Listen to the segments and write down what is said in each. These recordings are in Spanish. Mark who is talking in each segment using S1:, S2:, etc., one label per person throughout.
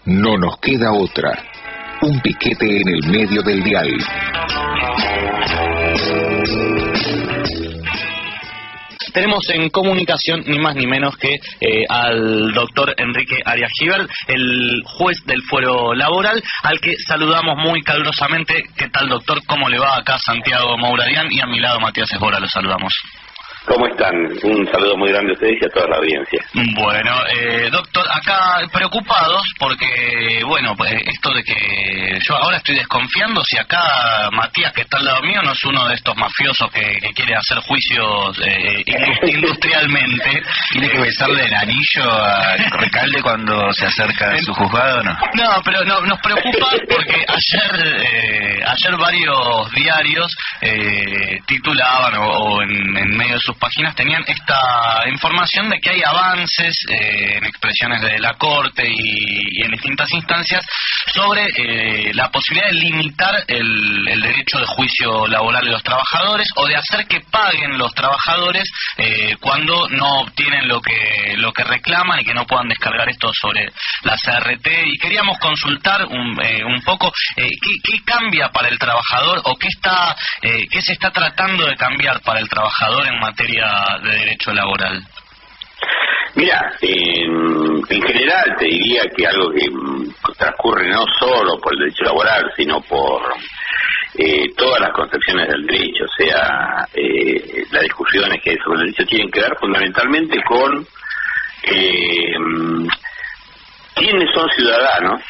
S1: No nos queda otra. Un piquete en el medio del dial.
S2: Tenemos en comunicación ni más ni menos que al doctor Enrique Arias Gibert, el juez del fuero laboral, al que saludamos muy calurosamente. ¿Qué tal, doctor? ¿Cómo le va? Acá Santiago Mouradian y a mi lado Matías Esbora, lo saludamos.
S3: ¿Cómo están? Un saludo muy grande a ustedes y a toda la audiencia.
S2: Bueno, doctor, acá preocupados porque, bueno, esto de que yo ahora estoy desconfiando si acá Matías, que está al lado mío, no es uno de estos mafiosos que quiere hacer juicios industrialmente.
S4: ¿Tiene que besarle el anillo a Recalde cuando se acerca a su juzgado o no?
S2: No, pero nos preocupa porque ayer varios diarios titulaban o en medio de sus páginas tenían esta información de que hay avances en expresiones de la Corte y en distintas instancias sobre la posibilidad de limitar el derecho de juicio laboral de los trabajadores o de hacer que paguen los trabajadores cuando no obtienen lo que reclaman y que no puedan descargar esto sobre la CRT. Y queríamos consultar un poco qué cambia para el trabajador o qué se está tratando de cambiar para el trabajador en materia de derecho laboral.
S3: Mira, en general te diría que algo que transcurre no solo por el derecho laboral, sino por todas las concepciones del derecho, o sea, las discusiones que hay sobre el derecho tienen que ver fundamentalmente con quiénes son ciudadanos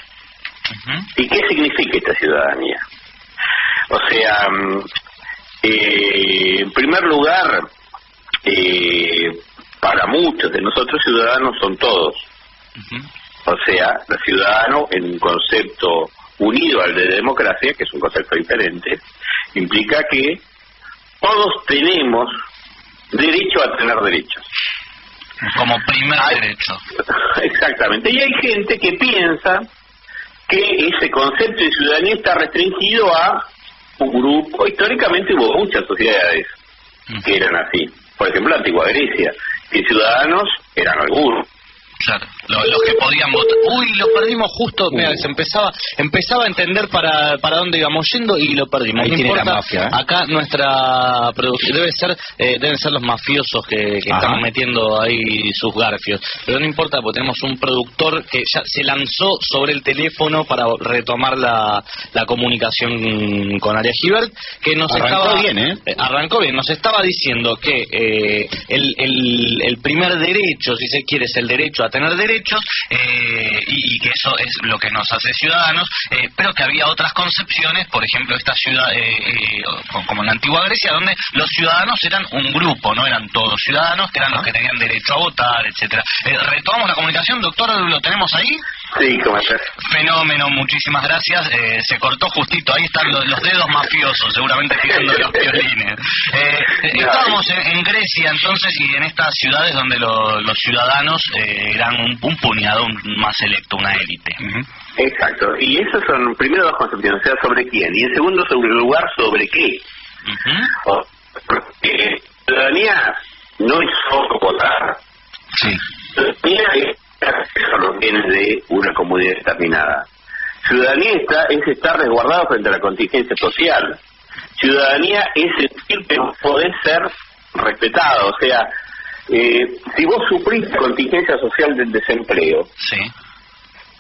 S3: y qué significa esta ciudadanía. O sea, en primer lugar, para muchos de nosotros ciudadanos son todos. O sea, el ciudadano en un concepto unido al de democracia, que es un concepto diferente, implica que todos tenemos derecho a tener derechos.
S2: Como primer derecho.
S3: Exactamente. Y hay gente que piensa que ese concepto de ciudadanía está restringido a un grupo. Históricamente hubo muchas sociedades que eran así. Por ejemplo, la antigua Grecia, que ciudadanos eran algunos.
S2: Claro, los que podían votar. Uy, lo perdimos justo, mira, se empezaba a entender para dónde íbamos yendo y lo perdimos.
S4: Ahí
S2: no
S4: tiene
S2: importa,
S4: la mafia,
S2: acá nuestra producción deben ser los mafiosos que están metiendo ahí sus garfios, pero no importa porque tenemos un productor que ya se lanzó sobre el teléfono para retomar la comunicación con Arias Gibert, que nos arrancó bien, nos estaba diciendo que el primer derecho, si se quiere, es el derecho a tener derechos y que eso es lo que nos hace ciudadanos, pero que había otras concepciones, por ejemplo esta ciudad como en la antigua Grecia, donde los ciudadanos eran un grupo, no eran todos ciudadanos, que eran los que tenían derecho a votar, etcétera. Retomamos la comunicación, doctor, ¿lo tenemos ahí?
S3: Sí, ¿cómo estás?
S2: Fenómeno, muchísimas gracias. Se cortó justito, ahí están los dedos mafiosos, seguramente tirando los violines. Estábamos en Grecia entonces y en estas ciudades donde los ciudadanos eran un puñado más selecto, una élite.
S3: Exacto, y esas son primero dos concepciones, o sea, sobre quién, y en segundo lugar, sobre qué. Ciudadanía no es solo votar.
S4: Sí.
S3: Ciudadanía es acceso a los bienes de una comunidad determinada. Ciudadanía es estar resguardado frente a la contingencia social. Ciudadanía es sentir que podés ser respetado, o sea, si vos sufrís la contingencia social del desempleo,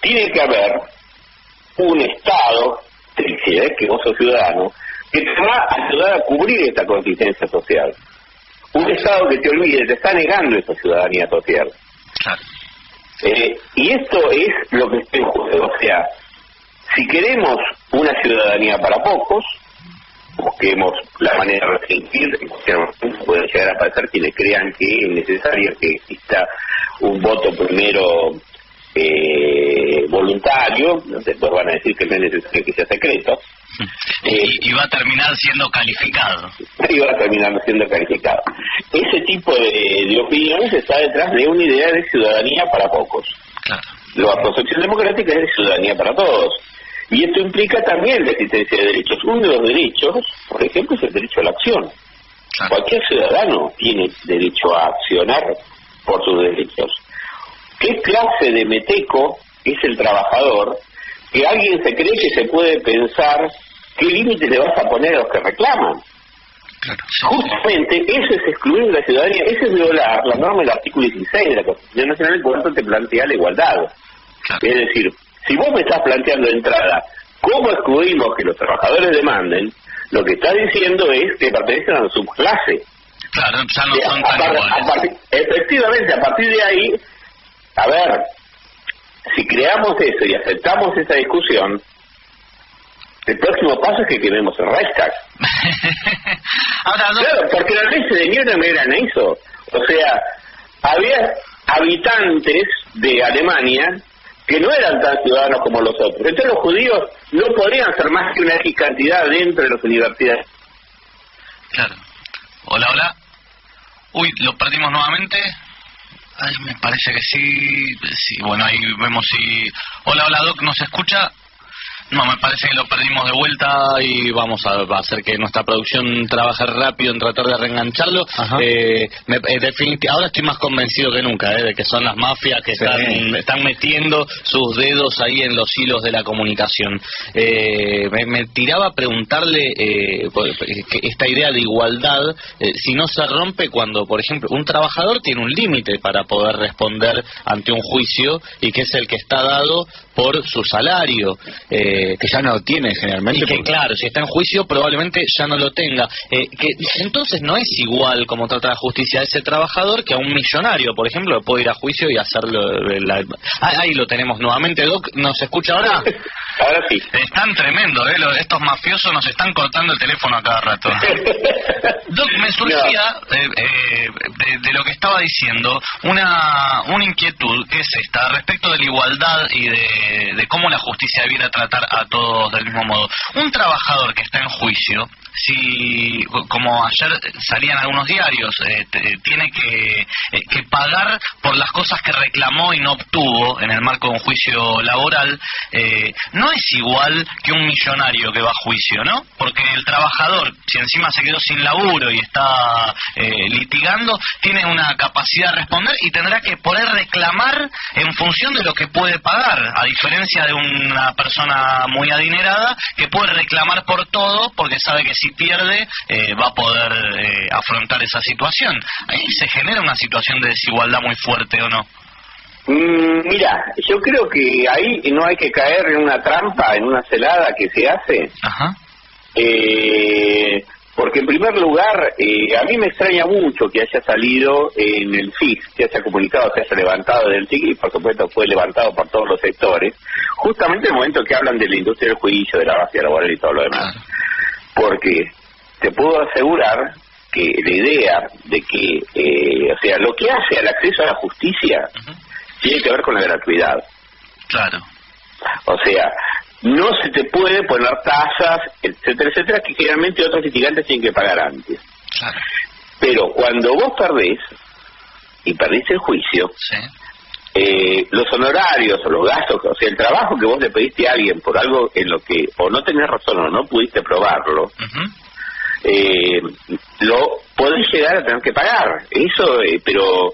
S3: tiene que haber un Estado, que vos sos ciudadano, que te va a ayudar a cubrir esta contingencia social. Un Estado que te olvide, te está negando esa ciudadanía social. Y esto es lo que está en juego. O sea, si queremos una ciudadanía para pocos, busquemos la manera de restringir. Pueden llegar a pasar quienes crean que es necesario que exista un voto primero voluntario, después van a decir que no es necesario que sea secreto.
S2: Y va a terminar siendo calificado.
S3: Y va a terminar siendo calificado. Ese tipo de opiniones está detrás de una idea de ciudadanía para pocos. La concepción democrática es de ciudadanía para todos. Y esto implica también la existencia de derechos. Uno de los derechos, por ejemplo, es el derecho a la acción. Cualquier ciudadano tiene derecho a accionar por sus derechos. ¿Qué clase de meteco es el trabajador, que alguien se cree que se puede pensar qué límites le vas a poner a los que reclaman.
S2: Claro.
S3: Justamente eso es excluir de la ciudadanía, eso es violar la norma del artículo 16 de la Constitución Nacional, en cuanto te plantea la igualdad.
S2: Claro.
S3: Es decir, si vos me estás planteando de entrada cómo excluimos que los trabajadores demanden, lo que estás diciendo es que pertenecen a una subclase.
S2: Claro, ya no son tan iguales.
S3: Efectivamente, a partir de ahí, a ver, si creamos eso y aceptamos esa discusión, el próximo paso es que quememos el Reichstag.
S2: Ahora,
S3: claro, porque las leyes de Nuremberg eran eso. O sea, había habitantes de Alemania que no eran tan ciudadanos como los otros. Entonces los judíos no podrían ser más que una X cantidad dentro de las universidades.
S2: Claro. Hola, hola. Uy, lo perdimos nuevamente. Ay, me parece que sí, bueno, ahí vemos si... Hola, hola, Doc, ¿nos escucha? No, me parece que lo perdimos de vuelta y vamos a hacer que nuestra producción trabaje rápido en tratar de reengancharlo. Ahora estoy más convencido que nunca de que son las mafias que están metiendo sus dedos ahí en los hilos de la comunicación. Me tiraba a preguntarle esta idea de igualdad, si no se rompe cuando, por ejemplo, un trabajador tiene un límite para poder responder ante un juicio y que es el que está dado por su salario, que ya no lo tiene generalmente. Y que claro, si está en juicio probablemente ya no lo tenga. Que entonces no es igual como trata la justicia a ese trabajador que a un millonario, por ejemplo, que puede ir a juicio y hacerlo. Ahí lo tenemos nuevamente, Doc. ¿Nos escucha ahora?
S3: Ahora sí.
S2: Están tremendos, estos mafiosos nos están cortando el teléfono a cada rato. Doc, me surgía de lo que estaba diciendo una inquietud, que es esta, respecto de la igualdad y de cómo la justicia debiera tratar a todos del mismo modo. Un trabajador que está en juicio, si, como ayer salían algunos diarios, tiene que pagar por las cosas que reclamó y no obtuvo en el marco de un juicio laboral, no es igual que un millonario que va a juicio, ¿no? Porque el trabajador, si encima se quedó sin laburo y está litigando, tiene una capacidad de responder y tendrá que poder reclamar en función de lo que puede pagar, a diferencia de una persona muy adinerada que puede reclamar por todo porque sabe que si pierde va a poder afrontar esa situación. Ahí se genera una situación de desigualdad muy fuerte, ¿o no?
S3: Mira, yo creo que ahí no hay que caer en una trampa, en una celada que se hace.
S2: Ajá.
S3: Porque en primer lugar, a mí me extraña mucho que haya salido en el FIS, que haya comunicado, se haya levantado del TIC, y por supuesto fue levantado por todos los sectores, justamente en el momento que hablan de la industria del juicio, de la vacía laboral y todo lo demás. Porque te puedo asegurar que la idea de que, o sea, lo que hace al acceso a la justicia tiene que ver con la gratuidad.
S2: Claro.
S3: O sea, no se te puede poner tasas, etcétera, etcétera, que generalmente otros litigantes tienen que pagar antes.
S2: Claro.
S3: Pero cuando vos perdés, y perdés el juicio, los honorarios o los gastos, o sea, el trabajo que vos le pediste a alguien por algo en lo que o no tenés razón o no pudiste probarlo, lo podés llegar a tener que pagar. Eso, pero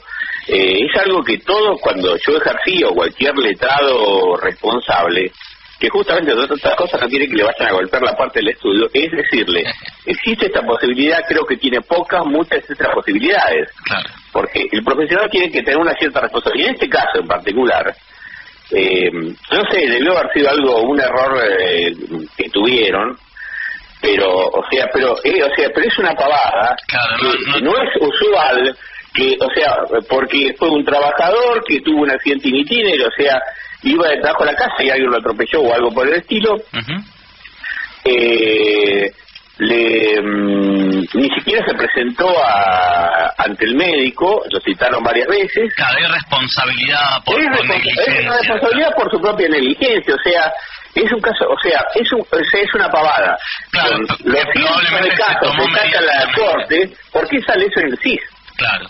S3: es algo que todos, cuando yo ejercí o cualquier letrado responsable, que justamente de otras cosas no quiere que le vayan a golpear la parte del estudio, es decirle, existe esta posibilidad, creo que tiene muchas otras posibilidades.
S2: Claro.
S3: Porque el profesional tiene que tener una cierta responsabilidad. En este caso en particular, no sé, debió haber sido un error que tuvieron, pero pero es una pavada.
S2: Claro,
S3: que no es usual que, o sea, porque fue un trabajador que tuvo un accidente in itinere, o sea, iba de trabajo a la casa y alguien lo atropelló o algo por el estilo. Ni siquiera se presentó ante el médico, lo citaron varias veces.
S2: Claro, hay responsabilidad por negligencia.
S3: Es responsabilidad por su propia negligencia, o sea, es un caso, o sea, es una pavada.
S2: Claro,
S3: los cientos de casos que saca la corte, ¿por qué sale eso en el CIS?
S2: Claro.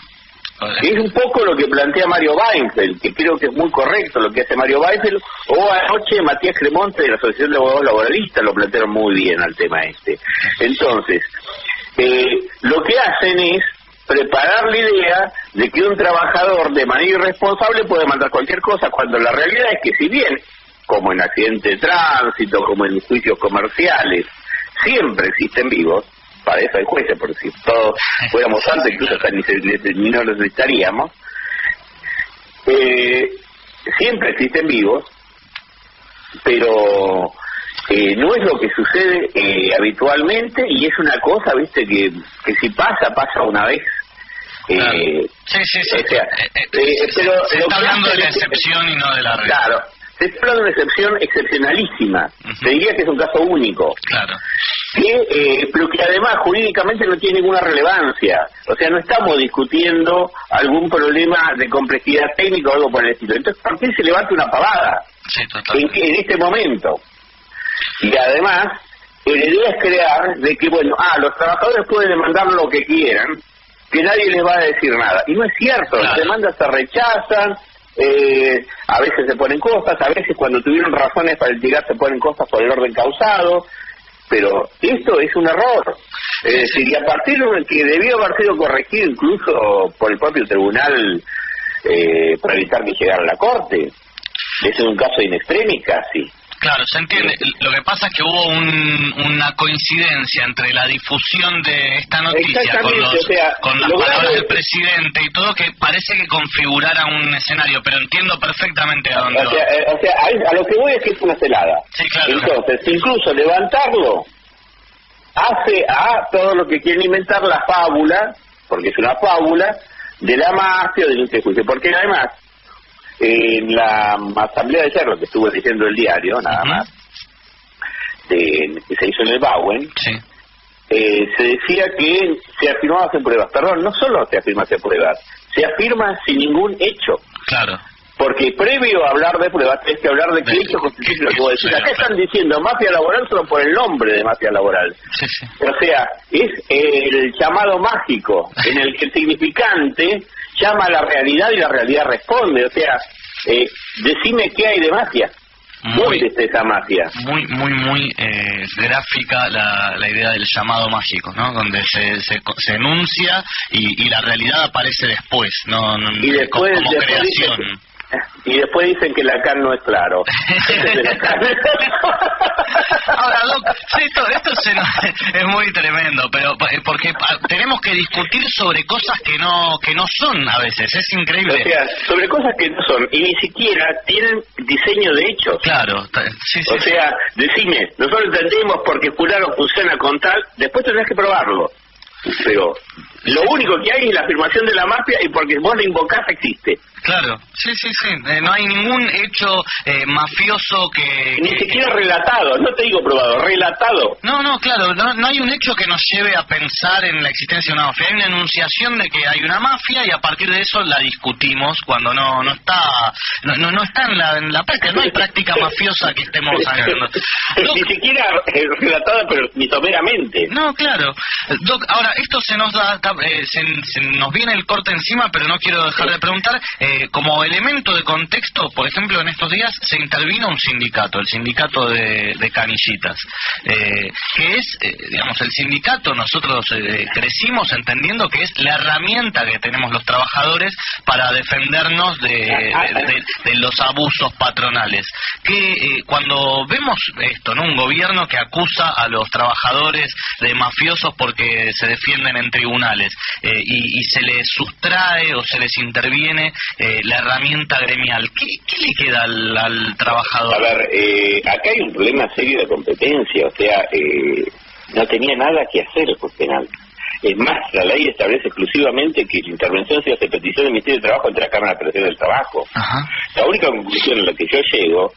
S3: Es un poco lo que plantea Mario Weinfeld, que creo que es muy correcto lo que hace Mario Weinfeld, o anoche Matías Cremonte de la Asociación de Abogados Laboralistas lo plantearon muy bien al tema este. Entonces, lo que hacen es, preparar la idea de que un trabajador de manera irresponsable puede mandar cualquier cosa, cuando la realidad es que si bien, como en accidentes de tránsito, como en juicios comerciales, siempre existen vivos, para eso hay jueces, porque si todos fuéramos antes, incluso hasta ni nos necesitaríamos, siempre existen vivos, pero no es lo que sucede habitualmente, y es una cosa, viste, que si pasa una vez.
S2: Claro. Sí.
S3: O sea,
S2: pero se está hablando de la excepción y no de la regla.
S3: Claro, se está hablando de una excepción excepcionalísima. Te diría que es un caso único.
S2: Claro.
S3: Pero que además jurídicamente no tiene ninguna relevancia. O sea, no estamos discutiendo algún problema de complejidad técnica o algo por el estilo. Entonces, ¿por qué se levanta una pavada?
S2: Sí, totalmente.
S3: En este momento? Y además, la idea es crear de que, bueno, los trabajadores pueden demandar lo que quieran, que nadie les va a decir nada. Y no es cierto,
S2: claro.
S3: Las demandas se rechazan, a veces se ponen cosas, a veces cuando tuvieron razones para litigar se ponen cosas por el orden causado, pero esto es un error. Es decir, y a partir de que debió haber sido corregido incluso por el propio tribunal para evitar que llegara a la corte. Es un caso in extremis casi.
S2: Claro, se entiende. Lo que pasa es que hubo una coincidencia entre la difusión de esta noticia con las palabras del presidente y todo, que parece que configurara un escenario, pero entiendo perfectamente a dónde va.
S3: O sea, a lo que voy es que es una celada.
S2: Sí, claro.
S3: Entonces, incluso levantarlo hace a todo lo que quieren inventar la fábula, porque es una fábula, de la mafia o del juicio, porque además en la asamblea de Cerro, que estuve diciendo el diario, nada más, que se hizo en el Bauen, se decía que se afirmaba hacer pruebas. Perdón, no solo se afirma hacer pruebas, se afirma sin ningún hecho.
S2: Claro.
S3: Porque previo a hablar de pruebas, es que hablar de qué hecho constituye lo que vos decís. Acá están diciendo mafia laboral solo por el nombre de mafia laboral.
S2: Sí.
S3: O sea, es el llamado mágico, en el que el significante llama a la realidad y la realidad responde. O sea, decime qué hay de mafia. ¿Dónde está esa mafia?
S2: Muy gráfica la idea del llamado mágico, ¿no? Donde se enuncia y la realidad aparece después, ¿no?
S3: Y después,
S2: como creación.
S3: Y después dicen que Lacan no es claro.
S2: Ahora, Doc, esto es muy tremendo, pero porque tenemos que discutir sobre cosas que no son a veces, es increíble.
S3: O sea, sobre cosas que no son, y ni siquiera tienen diseño de hechos.
S2: Claro, sí.
S3: O sea, decime, nosotros entendemos porque fulano funciona con tal, después tenés que probarlo. Pero lo único que hay es la afirmación de la mafia, y porque vos la invocás existe.
S2: Claro, sí. No hay ningún hecho mafioso que...
S3: Ni siquiera relatado, no te digo probado, relatado.
S2: No, claro, no hay un hecho que nos lleve a pensar en la existencia de una mafia. Hay una enunciación de que hay una mafia y a partir de eso la discutimos cuando no está en la práctica, no hay práctica mafiosa que estemos hablando.
S3: Ni siquiera relatada, pero ni someramente.
S2: No, claro. Doc, ahora, esto se nos nos viene el corte encima, pero no quiero dejar de preguntar... como elemento de contexto, por ejemplo, en estos días se intervino un sindicato, el sindicato de canillitas, que es, digamos, el sindicato, nosotros crecimos entendiendo que es la herramienta que tenemos los trabajadores para defendernos de los abusos patronales. Que cuando vemos esto, ¿no? Un gobierno que acusa a los trabajadores de mafiosos porque se defienden en tribunales, y se les sustrae o se les interviene la herramienta gremial, ¿qué le queda al trabajador?
S3: A ver, acá hay un problema serio de competencia, o sea, no tenía nada que hacer el juez penal. Es más, la ley establece exclusivamente que la intervención se hace petición del Ministerio de Trabajo ante la Cámara de Apelación del Trabajo.
S2: Ajá.
S3: La única conclusión a la que yo llego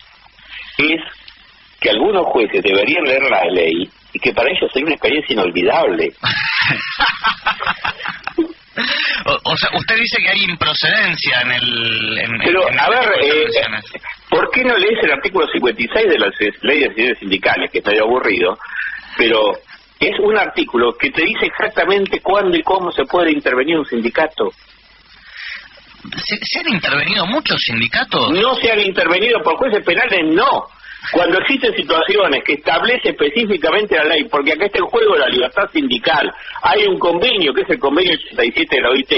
S3: es que algunos jueces deberían leer la ley y que para ellos es una experiencia inolvidable.
S2: O sea, usted dice que hay improcedencia
S3: Pero, a ver, ¿por qué no lees el artículo 56 de las leyes de decisiones sindicales, que está medio aburrido, pero es un artículo que te dice exactamente cuándo y cómo se puede intervenir un sindicato?
S2: ¿Se han intervenido muchos sindicatos?
S3: No se han intervenido por jueces penales, no. Cuando existen situaciones que establece específicamente la ley, porque acá está en juego la libertad sindical, hay un convenio, que es el convenio 87 de la OIT,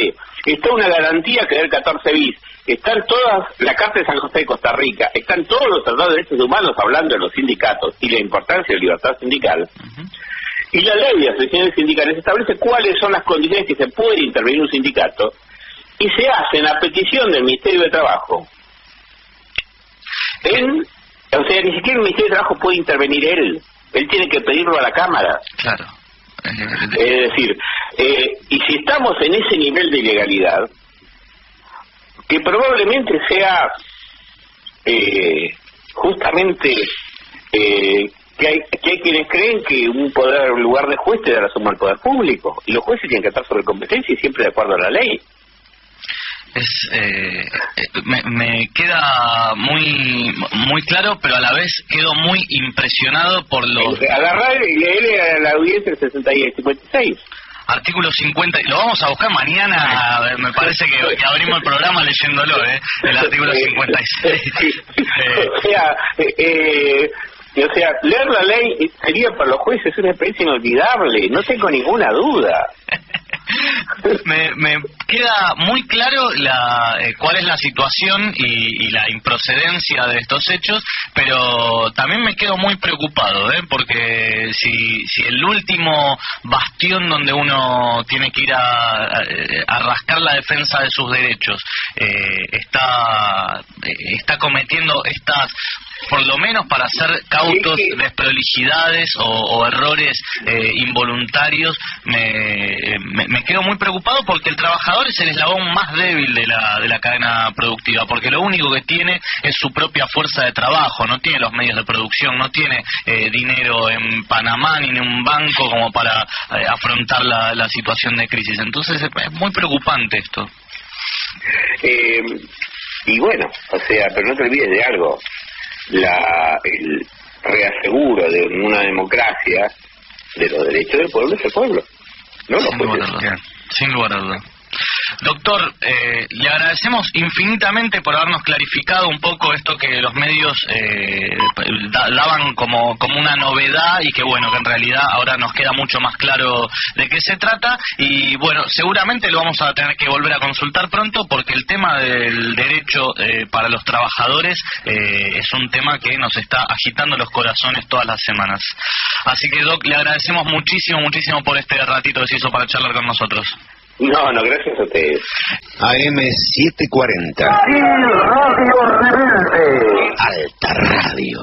S3: está una garantía que es el 14 bis, están todas, la Carta de San José de Costa Rica, están todos los tratados de derechos humanos hablando de los sindicatos y la importancia de la libertad sindical, y la ley de asociaciones sindicales establece cuáles son las condiciones que se puede intervenir un sindicato, y se hacen a petición del Ministerio de Trabajo. O sea, ni siquiera el Ministerio de Trabajo puede intervenir él tiene que pedirlo a la Cámara.
S2: Claro.
S3: Es decir, y si estamos en ese nivel de ilegalidad, que probablemente sea justamente que hay quienes creen que un poder, en lugar de juez, te da la suma al poder público, y los jueces tienen que estar sobre competencia y siempre de acuerdo a la ley.
S2: Me queda muy claro, pero a la vez quedo muy impresionado por los...
S3: Agarrar y leerle a la audiencia el 56.
S2: Artículo 50, lo vamos a buscar mañana, me parece que abrimos el programa leyéndolo, el artículo 56.
S3: O sea, leer la ley sería para los jueces una experiencia inolvidable, no tengo ninguna duda.
S2: Me queda muy claro cuál es la situación y la improcedencia de estos hechos, pero también me quedo muy preocupado, porque si el último bastión donde uno tiene que ir a rascar la defensa de sus derechos está cometiendo estas, por lo menos para ser cautos, desprolijidades o errores involuntarios, me quedo muy preocupado porque el trabajador es el eslabón más débil de la cadena productiva, porque lo único que tiene es su propia fuerza de trabajo, no tiene los medios de producción, no tiene dinero en Panamá ni en un banco como para afrontar la situación de crisis. Entonces es muy preocupante esto.
S3: Y bueno, o sea, pero no te olvides de algo, el reaseguro de una democracia de los derechos del pueblo es el pueblo, no los jueces.
S2: Sin lugar a duda. Doctor, le agradecemos infinitamente por habernos clarificado un poco esto que los medios daban como una novedad y que bueno, que en realidad ahora nos queda mucho más claro de qué se trata y bueno, seguramente lo vamos a tener que volver a consultar pronto porque el tema del derecho para los trabajadores es un tema que nos está agitando los corazones todas las semanas. Así que Doc, le agradecemos muchísimo por este ratito que se hizo para charlar con nosotros.
S3: No, gracias a ustedes.
S1: AM 740.
S5: Radio Rebelde.
S1: Alta Radio.